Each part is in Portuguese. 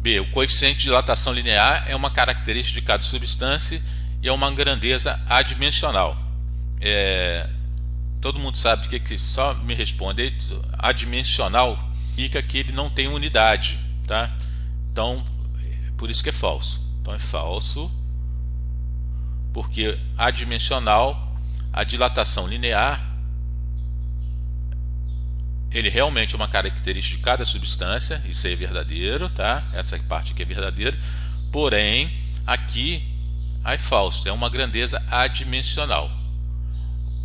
B. O coeficiente de dilatação linear é uma característica de cada substância e é uma grandeza adimensional. Todo mundo sabe que só me responde. Adimensional significa que ele não tem unidade, tá? Então, por isso que é falso. Então é falso, porque adimensional, a dilatação linear, ele realmente é uma característica de cada substância, isso aí é verdadeiro, tá? Essa parte aqui é verdadeira, porém, aqui é falso, é uma grandeza adimensional.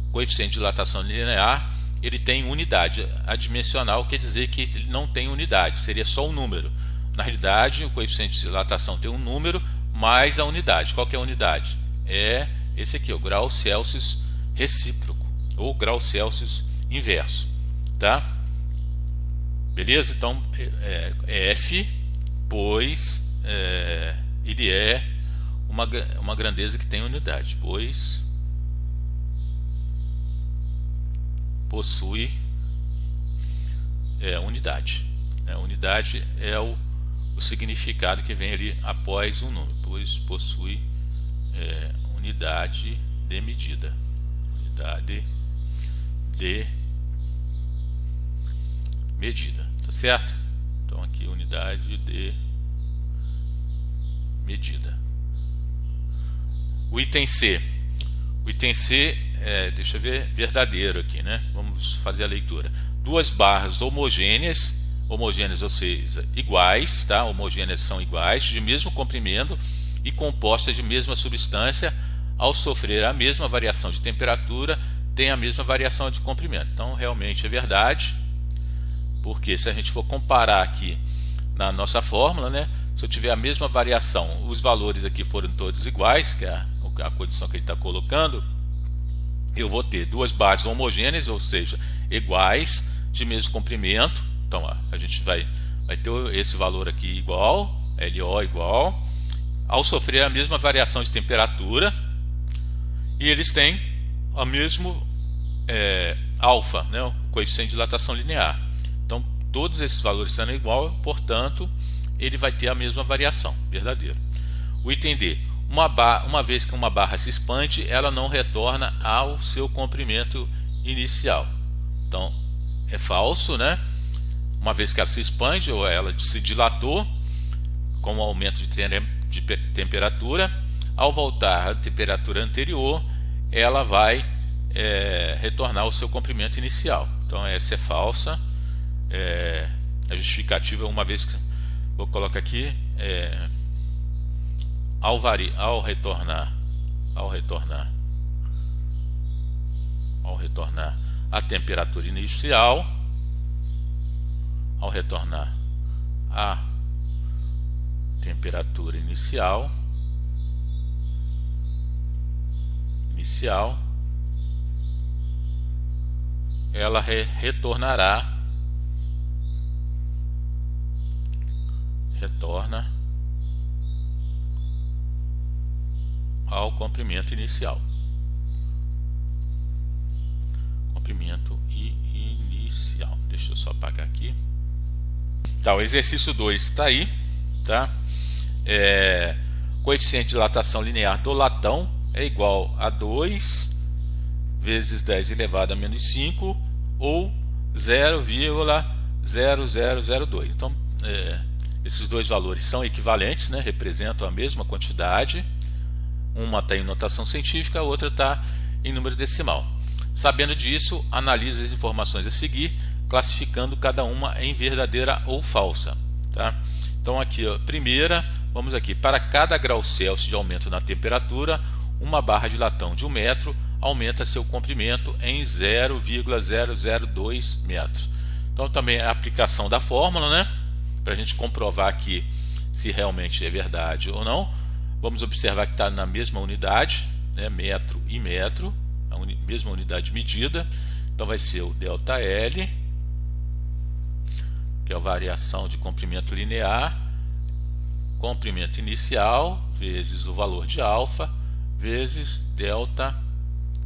O coeficiente de dilatação linear, ele tem unidade. Adimensional quer dizer que ele não tem unidade, seria só um número. Na realidade, o coeficiente de dilatação tem um número mais a unidade. Qual que é a unidade? É esse aqui, o grau Celsius recíproco, ou grau Celsius inverso, tá? Beleza? Então, F, pois ele é uma grandeza que tem unidade, pois possui unidade. Unidade é o significado que vem ali após um número, pois possui unidade de medida. Unidade de medida, tá certo? Então aqui unidade de medida. O item C. O item C deixa eu ver, verdadeiro aqui, né? Vamos fazer a leitura. Duas barras homogêneas, ou seja, iguais, tá? Homogêneas são iguais, de mesmo comprimento e compostas de mesma substância, ao sofrer a mesma variação de temperatura, tem a mesma variação de comprimento. Então realmente é verdade, porque se a gente for comparar aqui na nossa fórmula, né? Se eu tiver a mesma variação, os valores aqui forem todos iguais, que é a condição que ele está colocando, eu vou ter duas bases homogêneas, ou seja, iguais, de mesmo comprimento. Então a gente vai ter esse valor aqui igual, LO igual, ao sofrer a mesma variação de temperatura, e eles têm o mesmo alfa, né, o coeficiente de dilatação linear. Então todos esses valores sendo igual, portanto ele vai ter a mesma variação, verdadeiro. O item D. Uma vez que uma barra se expande, ela não retorna ao seu comprimento inicial. Então é falso, né? Uma vez que ela se expande ou ela se dilatou com o aumento de temperatura, ao voltar à temperatura anterior, ela vai retornar ao seu comprimento inicial. Então essa é falsa. A justificativa, uma vez que vou colocar aqui, ao retornar à temperatura inicial, ela retorna ao comprimento inicial. Deixa eu só apagar aqui. Tá, o exercício 2 está aí, tá? Coeficiente de dilatação linear do latão é igual a 2 vezes 10 elevado a menos 5 ou 0,0002. Então, esses dois valores são equivalentes, né? Representam a mesma quantidade. Uma está em notação científica, a outra está em número decimal. Sabendo disso, analise as informações a seguir, classificando cada uma em verdadeira ou falsa, tá? Então aqui, ó, primeira, vamos aqui, para cada grau Celsius de aumento na temperatura, uma barra de latão de 1 metro aumenta seu comprimento em 0,002 metros. Então também é a aplicação da fórmula, né? Para a gente comprovar aqui se realmente é verdade ou não. Vamos observar que está na mesma unidade, né? Metro e metro, a mesma unidade de medida. Então vai ser o ΔL, que é a variação de comprimento linear, comprimento inicial, vezes o valor de alfa, vezes ΔT,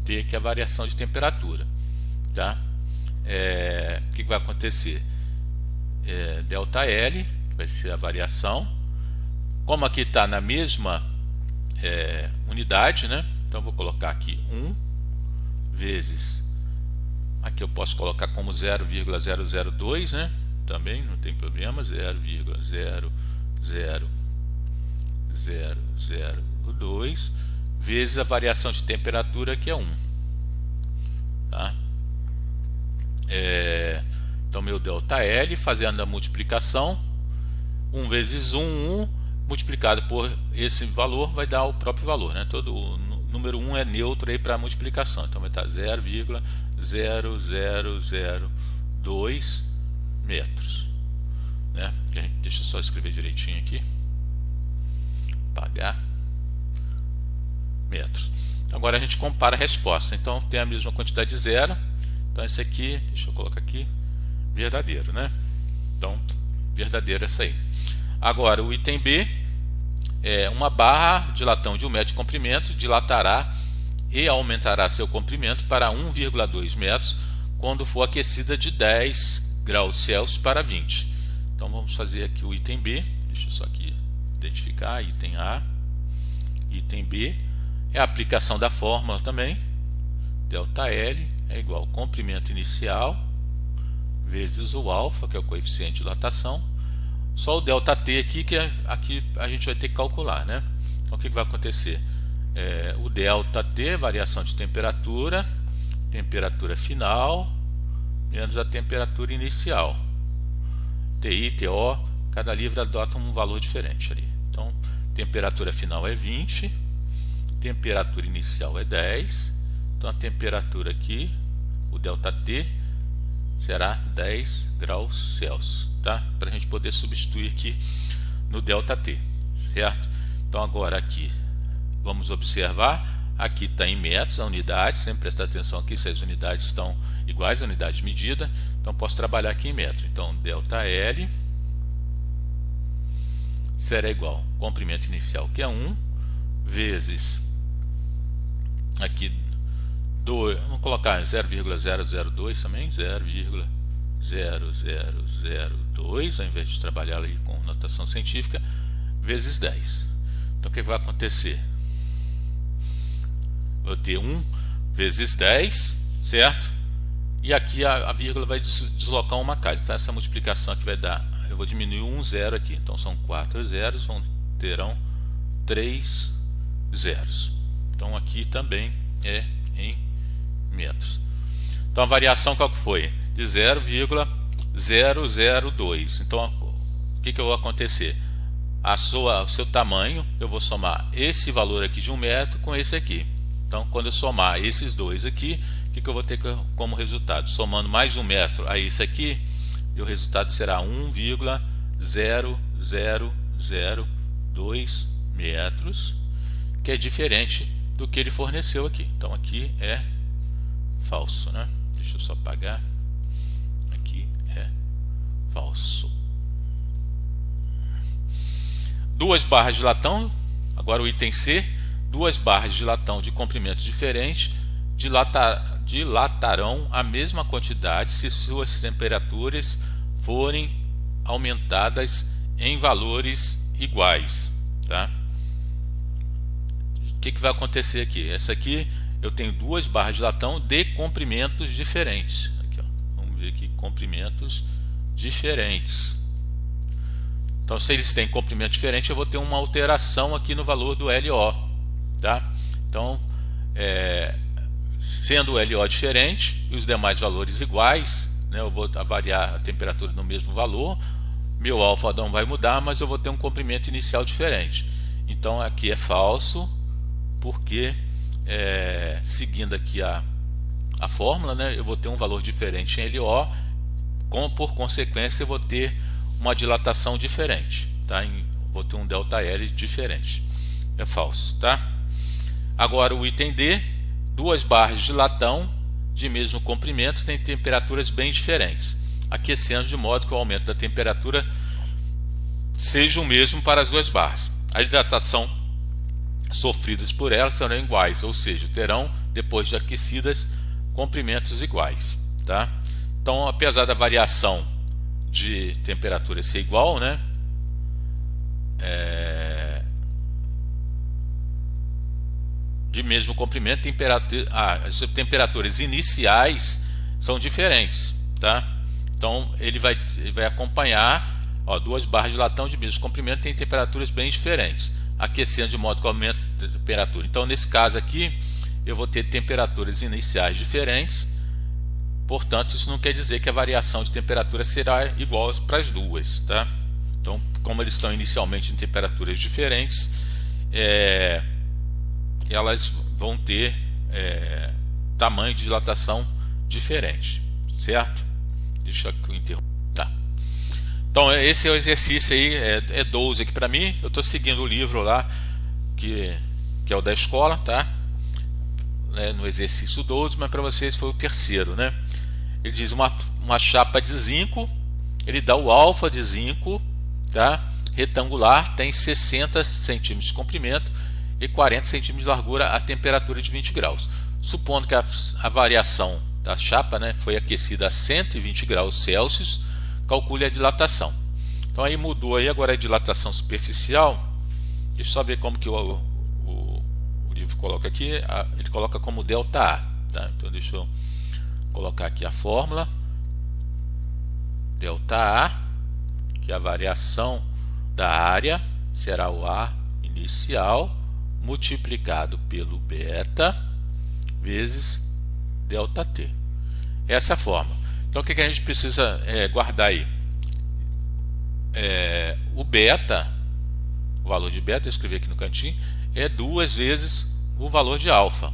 que é a variação de temperatura, tá? O que vai acontecer? ΔL, que vai ser a variação, Como aqui está na mesma unidade, né? Então eu vou colocar aqui 1 vezes, aqui eu posso colocar como 0,002, né? Também não tem problema, 0,00002 vezes a variação de temperatura, que é 1, tá? Então meu ΔL, fazendo a multiplicação, 1 vezes 1 multiplicado por esse valor vai dar o próprio valor, né? Todo o número 1 é neutro aí para multiplicação, então vai estar 0,0002 metros, né? Deixa eu só escrever direitinho aqui, pagar metros. Agora a gente compara a resposta, então tem a mesma quantidade de zero, então esse aqui, deixa eu colocar aqui, verdadeiro, né? Então verdadeiro essa aí. Agora o item B é uma barra de latão de 1 metro de comprimento dilatará e aumentará seu comprimento para 1,2 metros quando for aquecida de 10 graus Celsius para 20. Então vamos fazer aqui o item B, deixa eu só aqui identificar, item A, item B, é a aplicação da fórmula também, ΔL é igual ao comprimento inicial vezes o alfa, que é o coeficiente de dilatação, só o ΔT aqui, que aqui a gente vai ter que calcular, né? Então o que vai acontecer? O ΔT, variação de temperatura, temperatura final, menos a temperatura inicial. TI, TO, cada livro adota um valor diferente ali. Então, temperatura final é 20, temperatura inicial é 10, então a temperatura aqui, o ΔT, será 10 graus Celsius, tá? Para a gente poder substituir aqui no ΔT, certo? Então agora aqui, vamos observar, aqui está em metros a unidade, sempre prestar atenção aqui se as unidades estão iguais à unidade de medida, então posso trabalhar aqui em metros. Então ΔL será igual ao comprimento inicial, que é 1, vezes aqui vamos colocar 0,002 também, 0,0002, ao invés de trabalhar ali com notação científica, vezes 10. Então o que vai acontecer? Vou ter 1 vezes 10, certo? E aqui a vírgula vai deslocar uma casa. Então essa multiplicação aqui vai dar, eu vou diminuir um zero aqui, então são 4 zeros, terão 3 zeros. Então aqui também é em metros. Então a variação qual que foi? De 0,002. Então o que vai acontecer? O seu tamanho, eu vou somar esse valor aqui de 1 metro com esse aqui. Então quando eu somar esses dois aqui, o que eu vou ter como resultado? Somando mais 1 metro a esse aqui, o resultado será 1,0002 metros, que é diferente do que ele forneceu aqui. Então aqui é falso, né? Deixa eu só apagar. Aqui é falso. 2 barras de latão, agora o item C, 2 barras de latão de comprimentos diferentes dilatarão a mesma quantidade se suas temperaturas forem aumentadas em valores iguais, tá? O que vai acontecer aqui? Essa aqui eu tenho 2 barras de latão de comprimentos diferentes. Aqui, ó. Vamos ver aqui, comprimentos diferentes. Então, se eles têm comprimento diferente, eu vou ter uma alteração aqui no valor do LO, tá? Então, sendo o LO diferente e os demais valores iguais, né, eu vou variar a temperatura no mesmo valor, meu alfa não vai mudar, mas eu vou ter um comprimento inicial diferente. Então aqui é falso, porque seguindo aqui a fórmula, né, eu vou ter um valor diferente em LO, por consequência eu vou ter uma dilatação diferente, tá? Vou ter um ΔL diferente. É falso, tá? Agora o item D, 2 barras de latão de mesmo comprimento têm temperaturas bem diferentes, aquecendo de modo que o aumento da temperatura seja o mesmo para as 2 barras. A dilatação sofridas por elas serão iguais, ou seja, terão, depois de aquecidas, comprimentos iguais, tá? Então, apesar da variação de temperatura ser igual, né, de mesmo comprimento, as temperaturas iniciais são diferentes, tá? Então ele vai acompanhar, ó, duas barras de latão de mesmo comprimento têm temperaturas bem diferentes, aquecendo de modo que aumenta a temperatura. Então nesse caso aqui eu vou ter temperaturas iniciais diferentes, portanto isso não quer dizer que a variação de temperatura será igual para as duas, tá? Então, como eles estão inicialmente em temperaturas diferentes, elas vão ter tamanho de dilatação diferente, certo? Deixa eu interromper. Tá. Então esse é o exercício aí, é 12 aqui para mim. Eu estou seguindo o livro lá que é o da escola, tá? No exercício 12, mas para vocês foi o terceiro, né? Ele diz uma chapa de zinco, ele dá o alfa de zinco, tá? Retangular, tem 60 centímetros de comprimento e 40 centímetros de largura a temperatura de 20 graus. Supondo que a variação da chapa, né, foi aquecida a 120 graus Celsius, calcule a dilatação. Então aí mudou, aí agora a dilatação superficial. Deixa eu só ver como que o livro coloca aqui. Ele coloca como ΔA, tá? Então deixa eu colocar aqui a fórmula. ΔA, que é a variação da área, será o A inicial multiplicado pelo beta vezes ΔT. Essa é a forma. Então o que a gente precisa guardar aí? O beta, o valor de beta, eu escrevi aqui no cantinho, é 2 vezes o valor de alfa,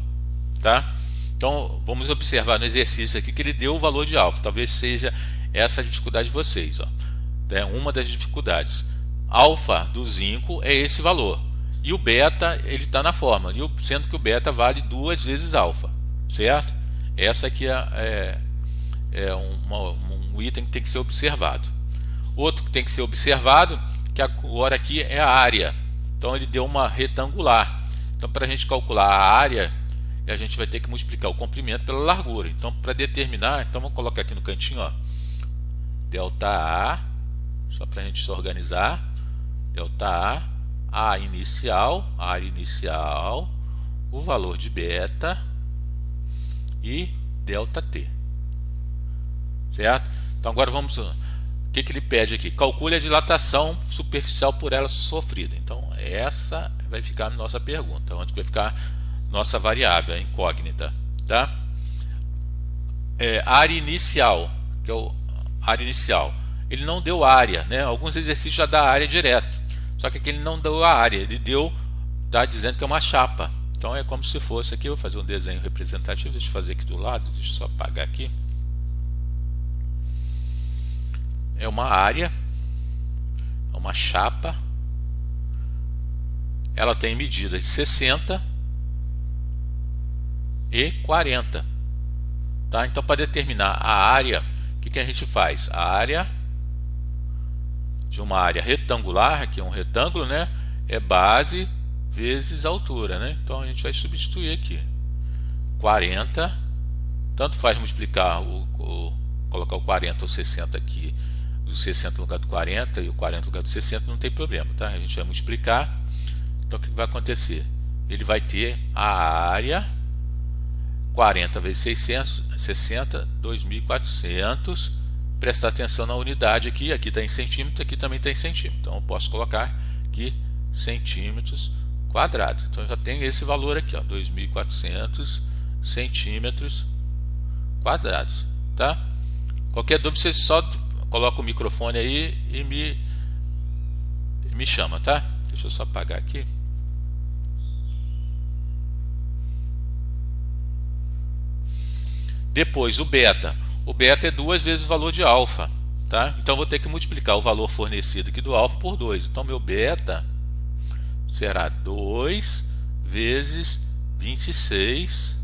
tá? Então vamos observar no exercício aqui que ele deu o valor de alfa. Talvez seja essa a dificuldade de vocês, ó. É uma das dificuldades. Alfa do zinco é esse valor e o beta ele está na fórmula, sendo que o beta vale 2 vezes alfa, certo? Essa aqui é um item que tem que ser observado. Outro que tem que ser observado, que agora aqui é a área. Então ele deu uma retangular. Então para a gente calcular a área, a gente vai ter que multiplicar o comprimento pela largura. Então para determinar, então vamos colocar aqui no cantinho, ó, ΔA, só para a gente se organizar. ΔA, A inicial, área inicial, o valor de beta e ΔT, certo? Então agora vamos, o que ele pede aqui? Calcule a dilatação superficial por ela sofrida. Então essa vai ficar a nossa pergunta, onde vai ficar nossa variável, a incógnita, tá? Área inicial, que é o área inicial, ele não deu área, né? Alguns exercícios já dá área direto, só que aqui ele não deu a área, ele tá dizendo que é uma chapa. Então é como se fosse aqui, eu vou fazer um desenho representativo, deixa eu fazer aqui do lado, deixa eu só apagar aqui. É uma área, é uma chapa, ela tem medidas de 60 e 40, tá? Então para determinar a área, o que a gente faz? A área de uma área retangular, aqui é um retângulo, né? É base vezes altura, né? Então a gente vai substituir aqui 40, tanto faz multiplicar colocar o 40 ou 60 aqui, o 60 no lugar do 40 e o 40 no lugar do 60, não tem problema, tá? A gente vai multiplicar. Então o que vai acontecer? Ele vai ter a área 40 vezes 600, 60, 2.400. Prestar atenção na unidade aqui está em centímetro, aqui também está em centímetro. Então eu posso colocar aqui centímetros quadrados. Então eu já tenho esse valor aqui, ó, 2.400 centímetros quadrados, tá? Qualquer dúvida você só coloca o microfone aí e me chama, tá? Deixa eu só apagar aqui. Depois o beta. O beta é 2 vezes o valor de alfa, tá? Então vou ter que multiplicar o valor fornecido aqui do alfa por 2. Então meu beta será 2 vezes 26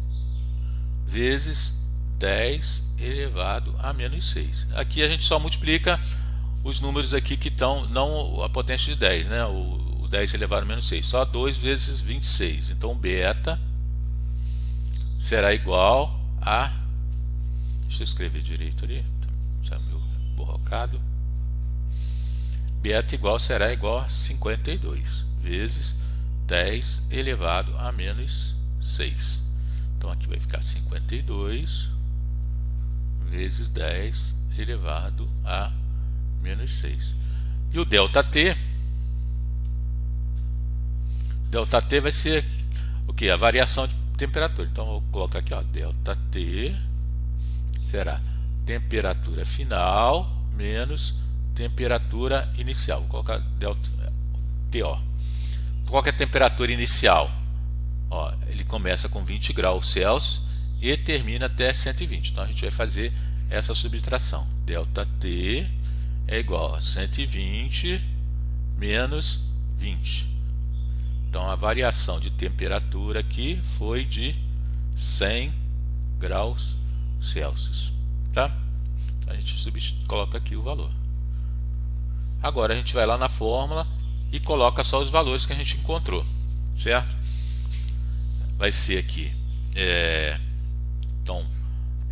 vezes 10 elevado a menos 6. Aqui a gente só multiplica os números aqui que estão, não a potência de 10, né? O 10 elevado a menos 6, só 2 vezes 26. Então o beta será igual a, deixa eu escrever direito ali, está meio borrocado. Beta será igual a 52 vezes 10 elevado a menos 6. Então aqui vai ficar 52 vezes 10 elevado a menos 6. E o ΔT vai ser o que? A variação de temperatura. Então vou colocar aqui, ó, ΔT será temperatura final menos temperatura inicial. Vou colocar ΔTO. Qual que é a temperatura inicial? Ó, ele começa com 20 graus Celsius e termina até 120. Então a gente vai fazer essa subtração. ΔT é igual a 120 menos 20. Então a variação de temperatura aqui foi de 100 graus Celsius, tá? A gente coloca aqui o valor. Agora a gente vai lá na fórmula e coloca só os valores que a gente encontrou, certo? Vai ser aqui, então,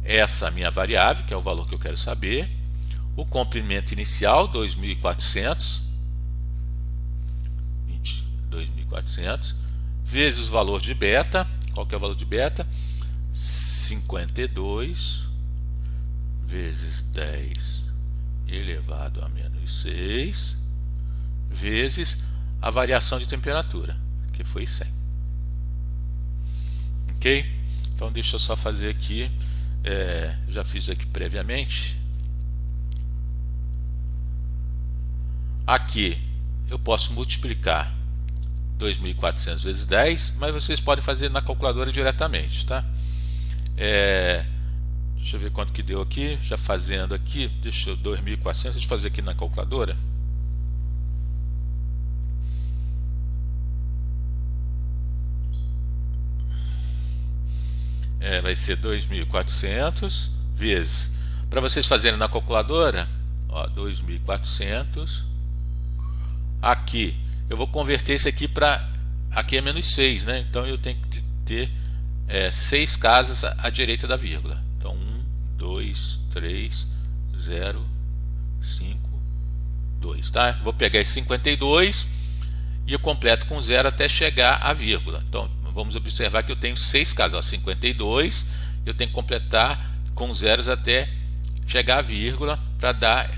essa minha variável, que é o valor que eu quero saber, o comprimento inicial, 2.400, 2.400, vezes o valor de beta. Qual que é o valor de beta? 52 vezes 10 elevado a menos 6, vezes a variação de temperatura, que foi 100. Ok? Então deixa eu só fazer aqui, já fiz aqui previamente. Aqui eu posso multiplicar 2.400 vezes 10, mas vocês podem fazer na calculadora diretamente, tá? Deixa eu ver quanto que deu aqui, já fazendo aqui, 2.400, deixa eu fazer aqui na calculadora. Vai ser 2.400 vezes, para vocês fazerem na calculadora, ó, 2.400, aqui, eu vou converter isso aqui para, aqui é menos 6, né? Então eu tenho que ter 6 casas à direita da vírgula. Então 1, 2, 3, 0, 5, 2, tá? Vou pegar esse 52 e eu completo com 0 até chegar à vírgula. Então vamos observar que eu tenho 6 casas, ó, 52, eu tenho que completar com zeros até chegar à vírgula para dar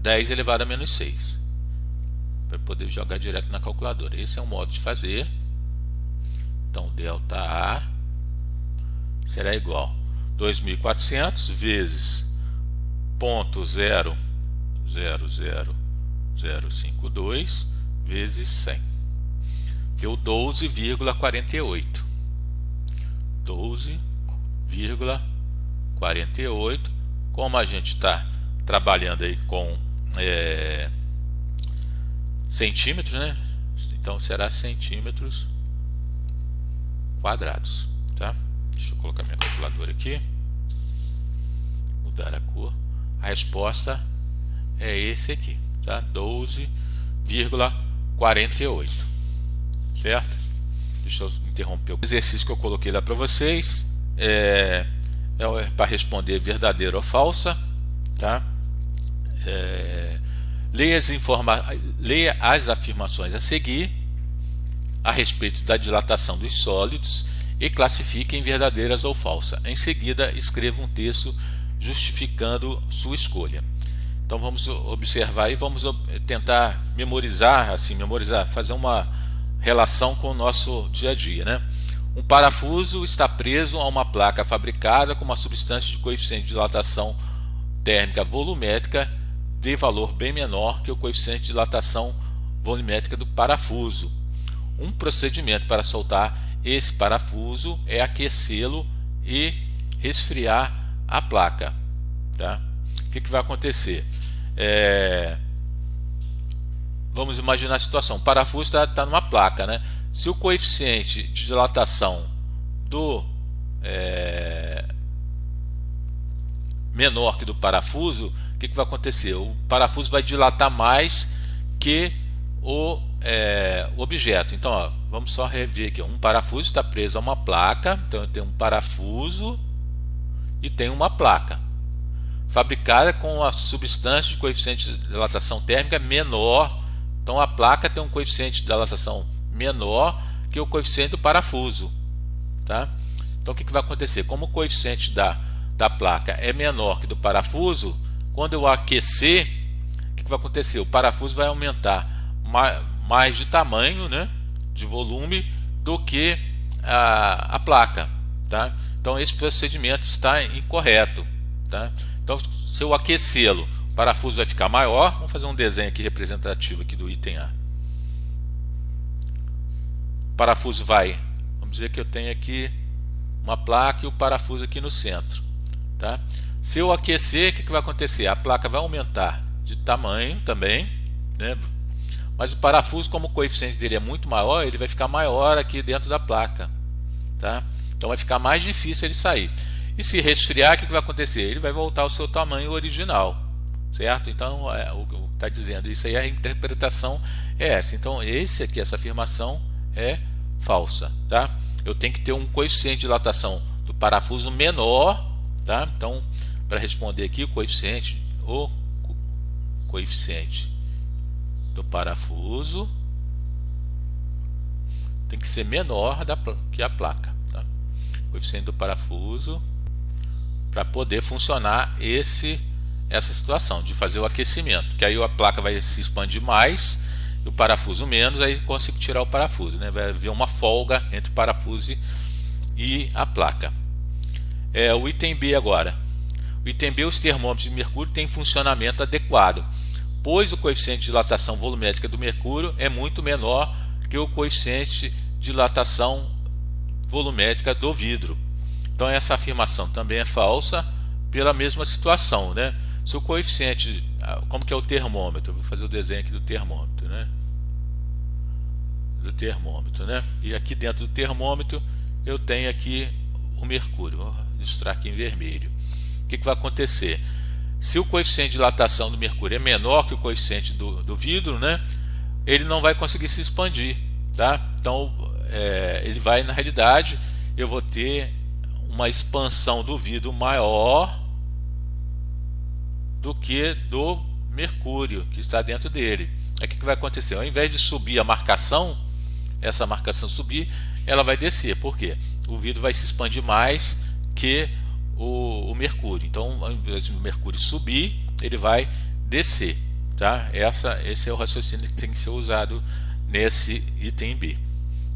10 elevado a menos 6, para poder jogar direto na calculadora. Esse é um modo de fazer. Então ΔA será igual a 2.400 vezes 0,00052 vezes 100. Deu 12,48. 12,48. Como a gente está trabalhando aí com centímetros, né? Então será centímetros quadrados, tá? Deixa eu colocar minha calculadora aqui, mudar a cor. A resposta é esse aqui, tá? 12,48, certo? Deixa eu interromper o exercício que eu coloquei lá para vocês. É para responder verdadeiro ou falsa, tá? Leia as afirmações a seguir a respeito da dilatação dos sólidos e classifique em verdadeiras ou falsas. Em seguida, escreva um texto justificando sua escolha. Então vamos observar e vamos tentar memorizar, fazer uma relação com o nosso dia a dia, né? Um parafuso está preso a uma placa fabricada com uma substância de coeficiente de dilatação térmica volumétrica de valor bem menor que o coeficiente de dilatação volumétrica do parafuso. Um procedimento para soltar esse parafuso é aquecê-lo e resfriar a placa, tá? O que vai acontecer? Vamos imaginar a situação. O parafuso está numa placa, né? Se o coeficiente de dilatação do menor que do parafuso, o que vai acontecer? O parafuso vai dilatar mais que o objeto. Então, ó, vamos só rever aqui. Um parafuso está preso a uma placa. Então eu tenho um parafuso e tenho uma placa fabricada com a substância de coeficiente de dilatação térmica menor. Então a placa tem um coeficiente de dilatação menor que o coeficiente do parafuso, tá? Então o que vai acontecer? Como o coeficiente da placa é menor que do parafuso, quando eu aquecer, o que vai acontecer? O parafuso vai aumentar mais de tamanho, né, de volume, do que a placa, tá? Então esse procedimento está incorreto, tá? Então se eu aquecê-lo, o parafuso vai ficar maior. Vamos fazer um desenho aqui representativo aqui do item A. O parafuso vai, vamos dizer que eu tenho aqui uma placa e o parafuso aqui no centro, tá? Se eu aquecer, o que vai acontecer? A placa vai aumentar de tamanho também, né? Mas o parafuso, como o coeficiente dele é muito maior, ele vai ficar maior aqui dentro da placa, tá? Então vai ficar mais difícil ele sair. E se resfriar, o que vai acontecer? Ele vai voltar ao seu tamanho original, certo? Então o que está dizendo isso aí, a interpretação é essa. Então essa afirmação é falsa, tá? Eu tenho que ter um coeficiente de dilatação do parafuso menor, tá? Então, para responder aqui, o coeficiente do parafuso tem que ser menor que a placa, tá? O coeficiente do parafuso, para poder funcionar essa situação de fazer o aquecimento, que aí a placa vai se expandir mais e o parafuso menos, aí consigo tirar o parafuso, né? Vai haver uma folga entre o parafuso e a placa. O item B agora. O item B, os termômetros de mercúrio têm funcionamento adequado, pois o coeficiente de dilatação volumétrica do mercúrio é muito menor que o coeficiente de dilatação volumétrica do vidro. Então essa afirmação também é falsa pela mesma situação, né? Se o coeficiente, como que é o termômetro? Vou fazer o desenho aqui do termômetro, né? E aqui dentro do termômetro eu tenho aqui o mercúrio. Vou ilustrar aqui em vermelho. O que vai acontecer? Se o coeficiente de dilatação do mercúrio é menor que o coeficiente do vidro, né, ele não vai conseguir se expandir, tá? Então ele vai, na realidade, eu vou ter uma expansão do vidro maior do que do mercúrio que está dentro dele. Aí o que vai acontecer? Ao invés de subir a marcação, essa marcação subir, ela vai descer. Por quê? O vidro vai se expandir mais que o mercúrio. Então, ao invés do mercúrio subir, ele vai descer, tá? Esse é o raciocínio que tem que ser usado nesse item B,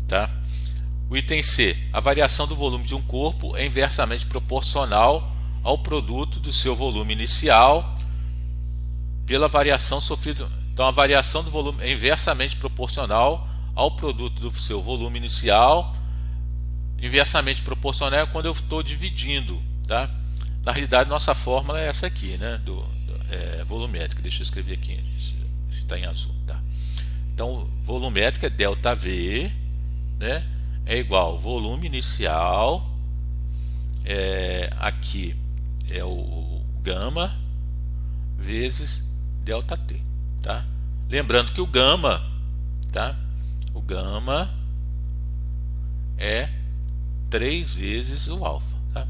tá? O item C, a variação do volume de um corpo é inversamente proporcional ao produto do seu volume inicial pela variação sofrida. Então a variação do volume é inversamente proporcional ao produto do seu volume inicial. Inversamente proporcional é quando eu estou dividindo, tá? Na realidade nossa fórmula é essa aqui, né? Volumétrica. Deixa eu escrever aqui se está em azul, tá? Então volumétrica é ΔV, né? É igual volume inicial, aqui é o gama vezes ΔT, tá? Lembrando que o gama, tá? O gama é 3 vezes o alfa, tá?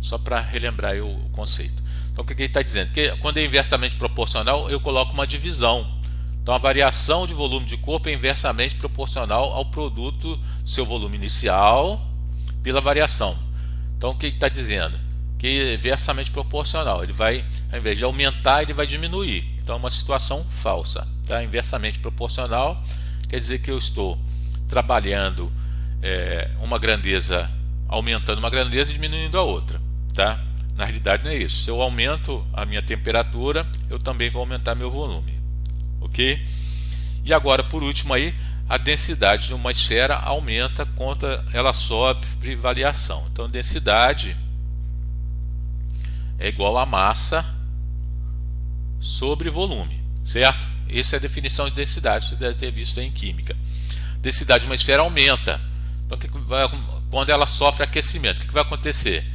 Só para relembrar aí o conceito. Então o que ele está dizendo? Que quando é inversamente proporcional, eu coloco uma divisão. Então a variação de volume de corpo é inversamente proporcional ao produto do seu volume inicial pela variação. Então o que ele está dizendo? Que é inversamente proporcional. Ele vai, ao invés de aumentar, ele vai diminuir. Então é uma situação falsa, tá? Inversamente proporcional quer dizer que eu estou trabalhando uma grandeza, aumentando uma grandeza e diminuindo a outra, tá? Na realidade não é isso. Se eu aumento a minha temperatura, eu também vou aumentar meu volume, ok? E agora, por último aí, a densidade de uma esfera aumenta quando ela sofre variação. Então densidade é igual a massa sobre volume, certo? Essa é a definição de densidade, você deve ter visto aí em química. Densidade de uma esfera aumenta. Então, quando ela sofre aquecimento, o que vai acontecer?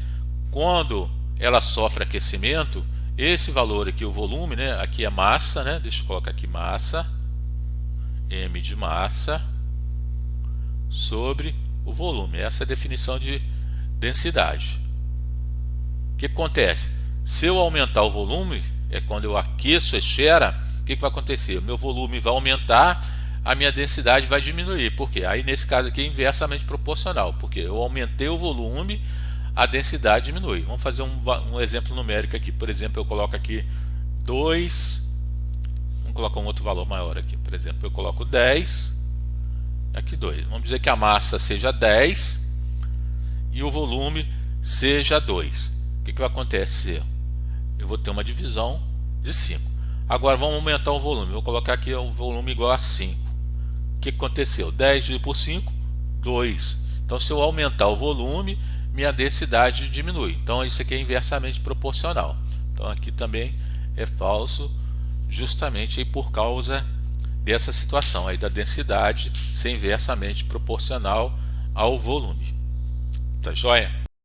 Quando ela sofre aquecimento, esse valor aqui, o volume, né? Aqui é massa, né? Deixa eu colocar aqui massa, m de massa sobre o volume. Essa é a definição de densidade. O que acontece? Se eu aumentar o volume, quando eu aqueço a esfera, o que vai acontecer? O meu volume vai aumentar, a minha densidade vai diminuir. Por quê? Aí nesse caso aqui é inversamente proporcional, porque eu aumentei o volume, a densidade diminui. Vamos fazer um exemplo numérico aqui. Por exemplo, eu coloco aqui 2, vamos colocar um outro valor maior aqui. Por exemplo, eu coloco 10, aqui 2. Vamos dizer que a massa seja 10 e o volume seja 2. O que vai acontecer? Eu vou ter uma divisão de 5. Agora vamos aumentar o volume. Vou colocar aqui o volume igual a 5. O que aconteceu? 10 dividido por 5, 2. Então, se eu aumentar o volume, minha densidade diminui. Então, isso aqui é inversamente proporcional. Então, aqui também é falso, justamente aí por causa dessa situação aí da densidade ser inversamente proporcional ao volume. Tá joia?